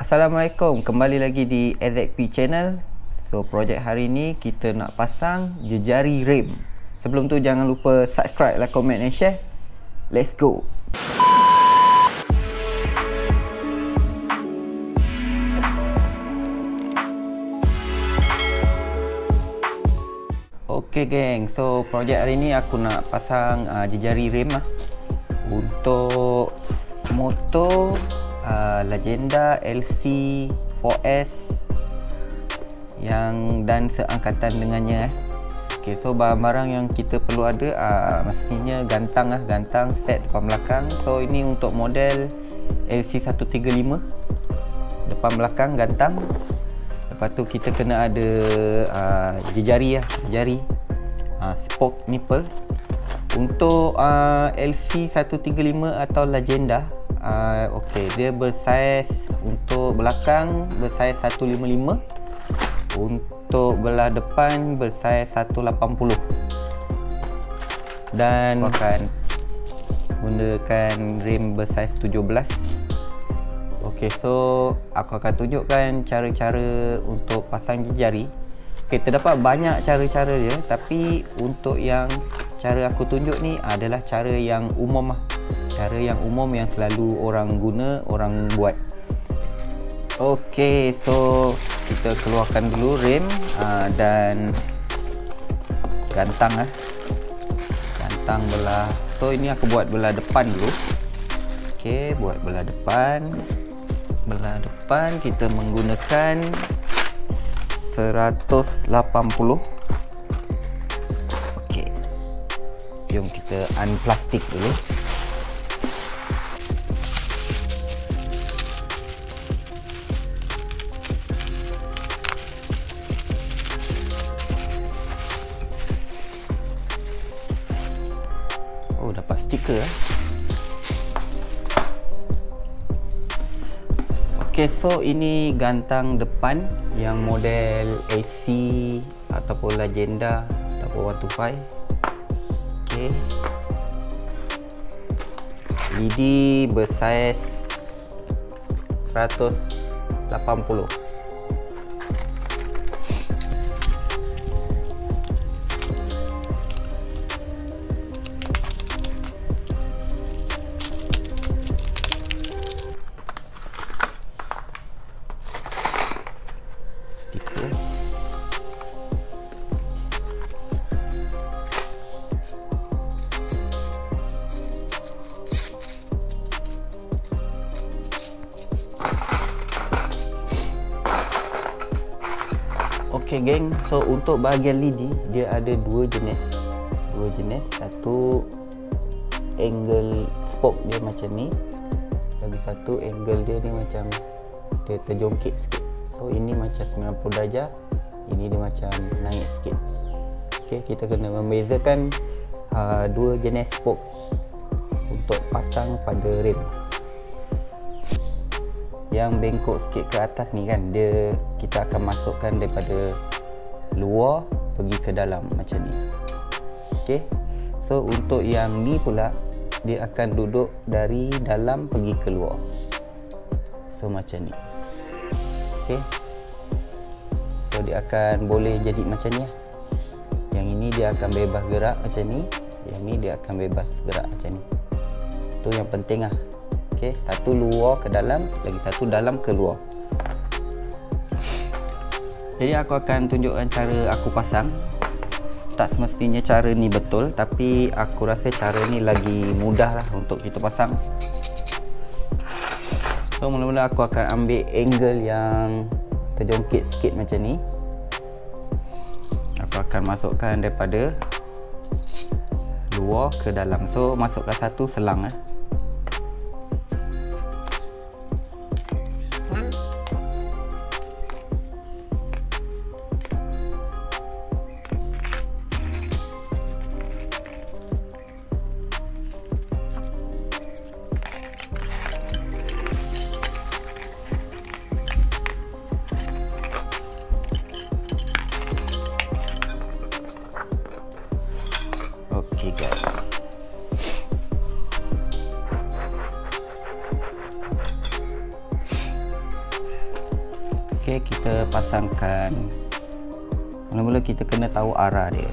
Assalamualaikum, kembali lagi di AZP Channel. So, projek hari ni kita nak pasang jejari rem. Sebelum tu jangan lupa subscribe, like, comment and share. Let's go. Okay geng, so projek hari ni aku nak pasang jejari rem untuk motor Legenda LC4S yang dan seangkatan dengannya. Okay, so barang-barang yang kita perlu ada mestinya gantang set depan belakang. So ini untuk model LC135, depan belakang gantang. Lepas tu kita kena ada jejari spoke nipple. Untuk LC135 atau Legenda, okey, dia bersaiz untuk belakang bersaiz 155, untuk belah depan bersaiz 180, dan akan gunakan rem bersaiz 17. Okey, so aku akan tunjukkan cara-cara untuk pasang jejari. Okey, terdapat banyak cara-cara dia, tapi untuk yang cara aku tunjuk ni adalah cara yang umum cara yang umum yang selalu orang guna, orang buat. Okey, so kita keluarkan dulu rem dan gantang gantang belah. So ini aku buat belah depan dulu. Okey, buat belah depan. Belah depan kita menggunakan 180. Okey, jom kita unplastik dulu. Oh, dapat stiker. Okey, so ini gantang depan yang model AC ataupun Legenda ataupun 125. Okey, lidi bersaiz 180. Okey geng, so untuk bahagian lidi dia ada dua jenis. Satu angle spoke dia macam ni, lagi satu angle dia macam dia terjongkit sikit. So ini macam 90 darjah, ini dia macam naik sikit. Okey, kita kena membezakan dua jenis spoke untuk pasang pada rem. Yang bengkok sikit ke atas ni kan, kita akan masukkan daripada luar pergi ke dalam macam ni. Okey, so untuk yang ni pula dia akan duduk dari dalam pergi ke luar, so macam ni. Okey, so dia akan boleh jadi macam ni. Yang ini dia akan bebas gerak macam ni, yang ni dia akan bebas gerak macam ni. Tu yang penting Okey, satu luar ke dalam, lagi satu dalam ke luar. Jadi aku akan tunjukkan cara aku pasang. Tak semestinya cara ni betul, tapi aku rasa cara ni lagi mudah lah untuk kita pasang. So mula-mula aku akan ambil angle yang terjongkit sikit macam ni. Aku akan masukkan daripada luar ke dalam. So masukkan satu selang Okey guys. Okey, kita pasangkan. Mula-mula kita kena tahu arah dia.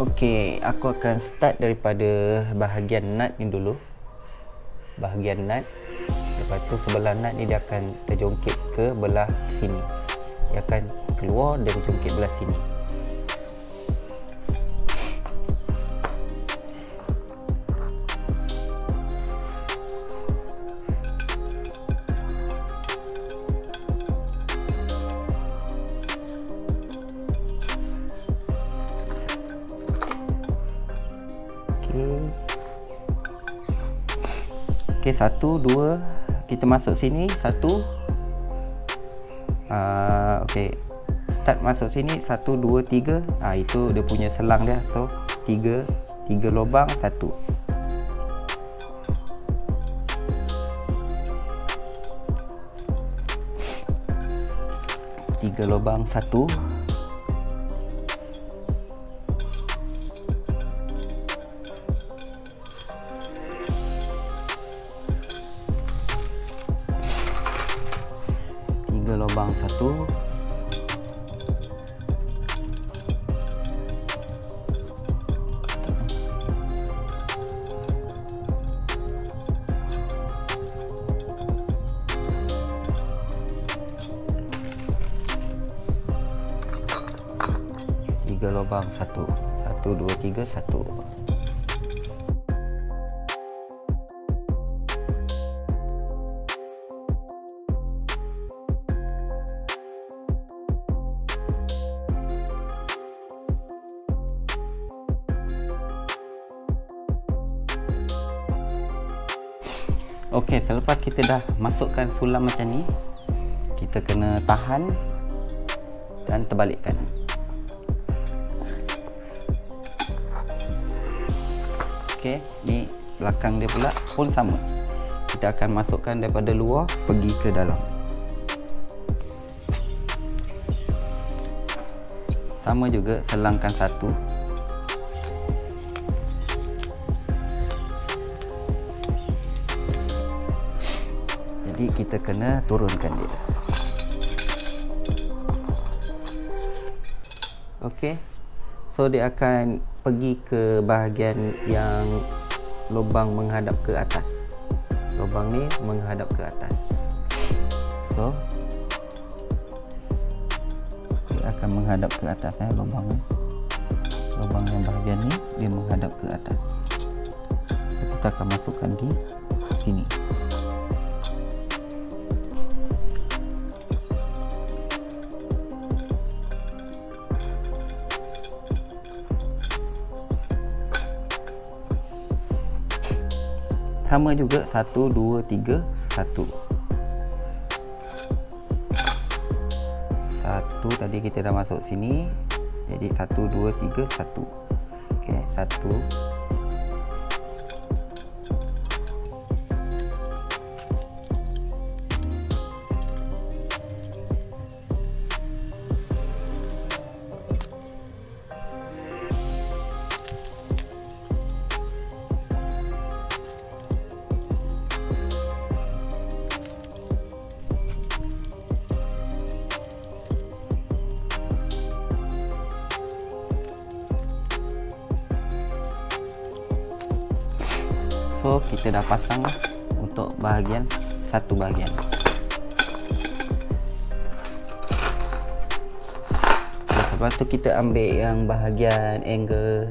Okey, aku akan start daripada bahagian nut ni dulu. Bahagian nut. Lepas tu sebelah nut ni dia akan terjongkit ke belah sini. Dia akan keluar dan jongkit belah sini. Okey, 1, 2, kita masuk sini, 1. Okey, start masuk sini, 1, 2, 3. Itu dia punya selang dia. So 3 lubang, 1. 3 lubang, 1. Lubang 1. Tiga lubang 1. 1, 2, 3, 1. Okey, selepas kita dah masukkan sulam macam ni, kita kena tahan dan terbalikkan. Okey, ni belakang dia pula pun sama. Kita akan masukkan daripada luar pergi ke dalam. Sama juga, selangkan 1. Jadi kita kena turunkan dia. Okey. So dia akan pergi ke bahagian yang lubang menghadap ke atas. Lubang ni menghadap ke atas. So dia akan menghadap ke atas lubang ni. Lubang yang bahagian ni dia menghadap ke atas. So kita akan masukkan di sini. Sama juga, 1, 2, 3, 1. 1 tadi kita dah masuk sini. Jadi 1, 2, 3, 1. Okey, 1. So kita dah pasang untuk bahagian satu bahagian. Lepas tu kita ambil yang bahagian angle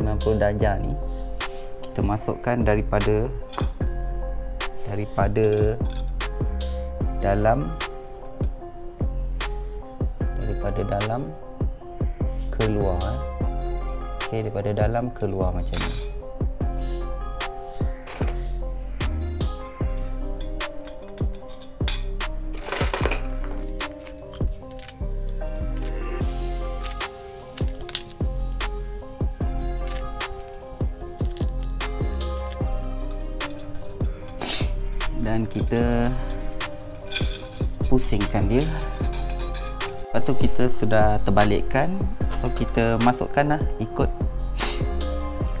90 darjah ni, kita masukkan daripada dalam keluar. Okey, daripada dalam keluar macam ni. Dan kita pusingkan dia. Lepas tu kita sudah terbalikkan. So kita masukkan lah ikut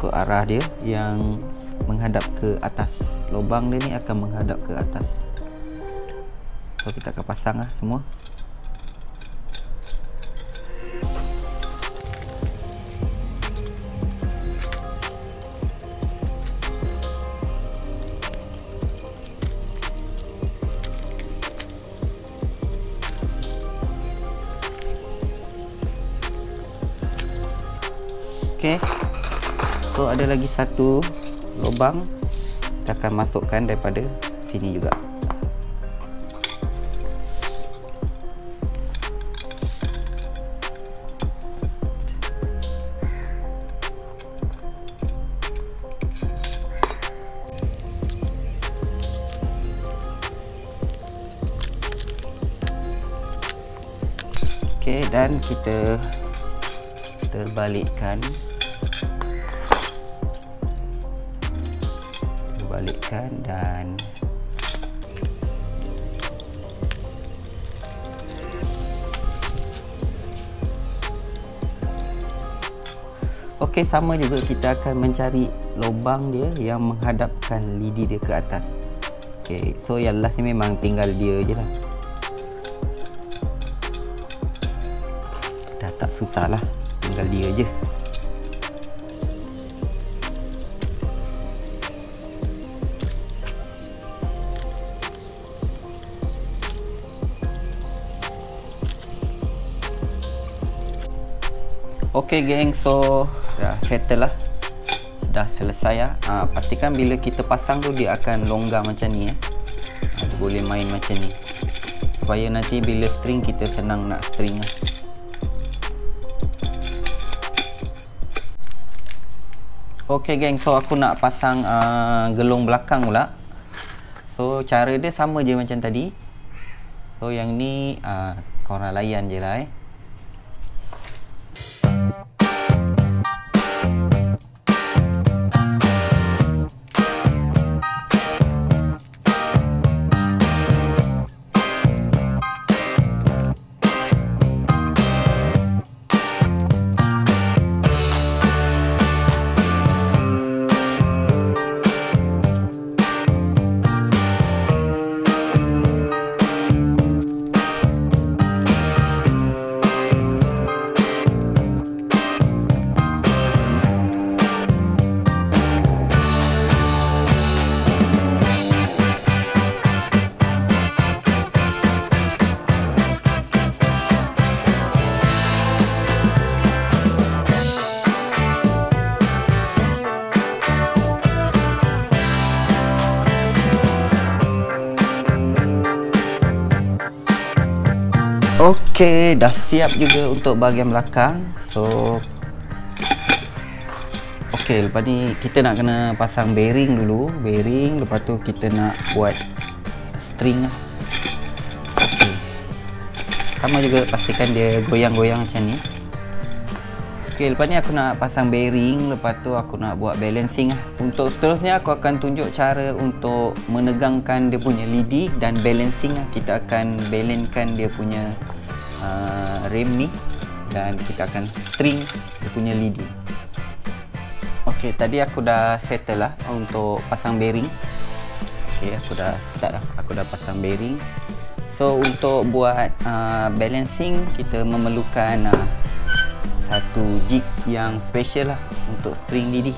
arah dia yang menghadap ke atas. Lubang dia ni akan menghadap ke atas. So kita akan pasang lah semua. Okay, so ada lagi satu lubang, kita akan masukkan daripada sini juga. Okay, dan kita terbalikkan dan okey, sama juga kita akan mencari lubang dia yang menghadapkan lidi dia ke atas. Okey, so yang last ni memang tinggal dia je lah, dah tak susah lah, tinggal dia je. Okey geng, so dah settle lah, dah selesai lah. Pastikan bila kita pasang tu dia akan longgar macam ni dia boleh main macam ni, supaya nanti bila string kita senang nak string lah. Okey geng, so aku nak pasang gelung belakang pula. So cara dia sama je macam tadi. So yang ni korang layan je lah Okey, dah siap juga untuk bahagian belakang. So okey, lepas ni kita nak kena pasang bearing dulu. Bearing, lepas tu kita nak buat string lah. Okey, sama juga, pastikan dia goyang-goyang macam ni. Okey, lepas ni aku nak pasang bearing, lepas tu aku nak buat balancing lah. Untuk seterusnya aku akan tunjuk cara untuk menegangkan dia punya lidi dan balancing lah. Kita akan balancekan dia punya rem ni dan kita akan string dia punya lidi. Okey, tadi aku dah settle lah untuk pasang bearing. Okey, aku dah start lah, aku dah pasang bearing. So untuk buat balancing, kita memerlukan satu jig yang special lah untuk string lidi.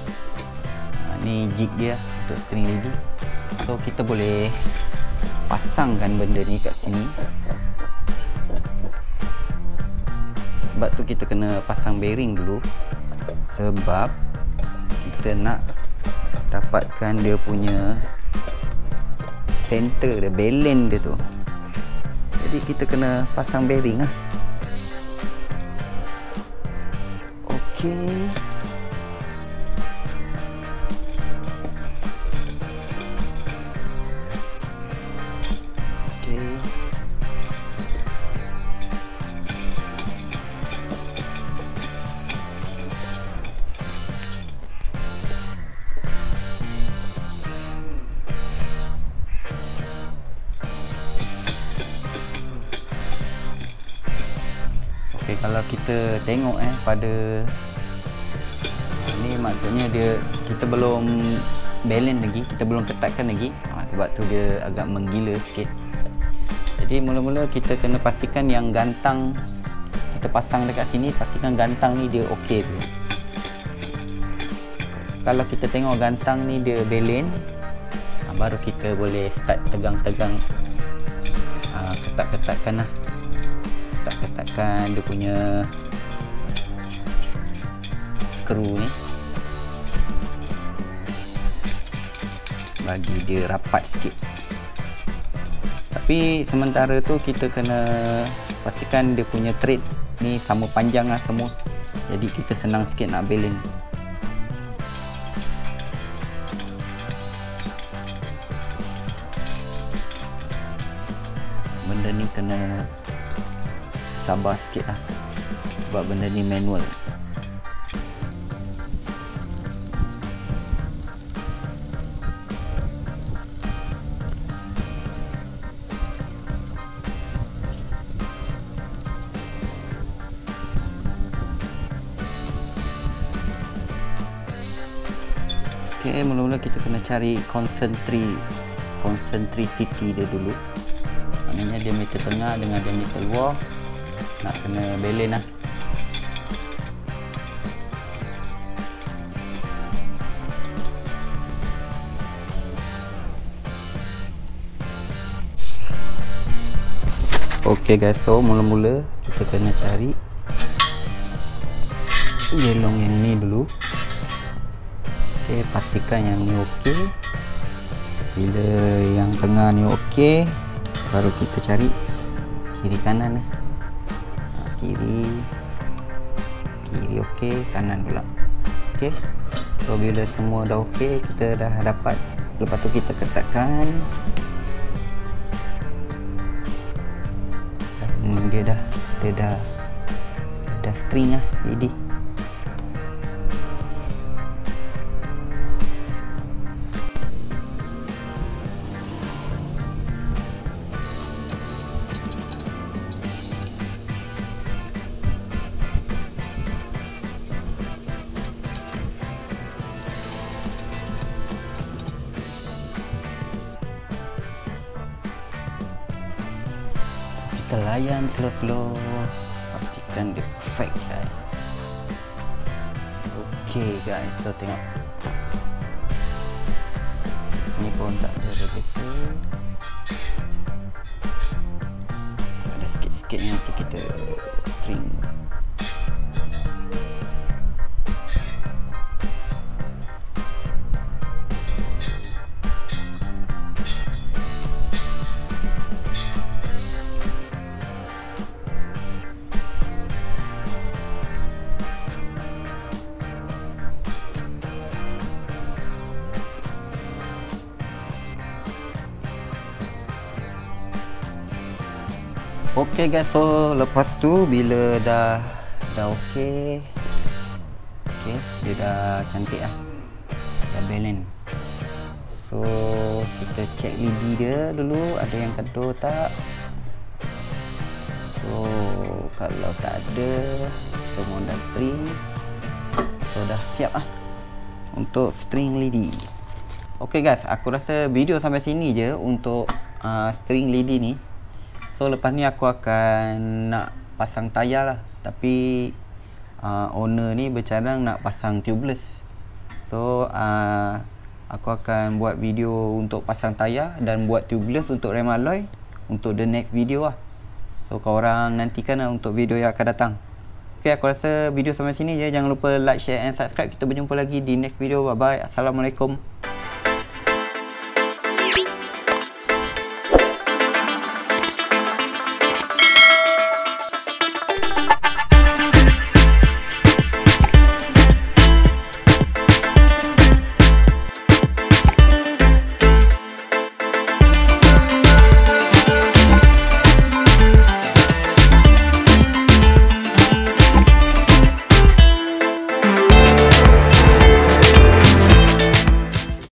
Ni jig dia untuk string lidi. So kita boleh pasangkan benda ni kat sini. Sebab tu kita kena pasang bearing dulu, sebab kita nak dapatkan dia punya center dia, balance dia tu. Jadi kita kena pasang bearing lah. Okey, kalau kita tengok pada ni, maksudnya dia, kita belum balance lagi, kita belum ketatkan lagi, sebab tu dia agak menggila sikit. Jadi mula-mula kita kena pastikan yang gantang kita pasang dekat sini, pastikan gantang ni dia okey dulu. Kalau kita tengok gantang ni dia belen, baru kita boleh start tegang-tegang, ketat-ketatkan lah, ketat-ketatkan dia punya skru ni bagi dia rapat sikit. Tapi sementara tu kita kena pastikan dia punya thread ni sama panjang lah semua, jadi kita senang sikit nak belen. Benda ni kena sabar sikit lah, sebab benda ni manual. Okay, mula-mula kita kena cari concentricity dia dulu. Maknanya diameter tengah dengan diameter luar nak kena belen lah. Okay guys, so mula-mula kita kena cari gelong yang ni dulu. Okay, pastikan yang ni okey. Bila yang tengah ni okey, baru kita cari kiri kanan. Kiri okey, kanan pula. Okey. So bila semua dah okey, kita dah dapat. Lepas tu kita ketatkan. Dia dah string lah, ready. Kita layan slow-slow, pastikan dia perfect guys. Okay guys, so tengok sini pun tak ada berbeza, ada sikit-sikit yang nanti kita string. Okay guys, so lepas tu bila dah okay, dia dah cantik lah, dah balance. So kita check lidi dia dulu ada yang kedor tak. So kalau tak ada, semua dah string, so dah siap lah untuk string lidi. Okay guys, aku rasa video sampai sini je untuk string lidi ni. So lepas ni aku akan nak pasang tayar lah, tapi owner ni bercadang nak pasang tubeless. So aku akan buat video untuk pasang tayar dan buat tubeless untuk rem alloy untuk the next video lah. So korang nantikan lah untuk video yang akan datang. Okay, aku rasa video sampai sini je. Jangan lupa like, share and subscribe. Kita berjumpa lagi di next video. Bye bye. Assalamualaikum.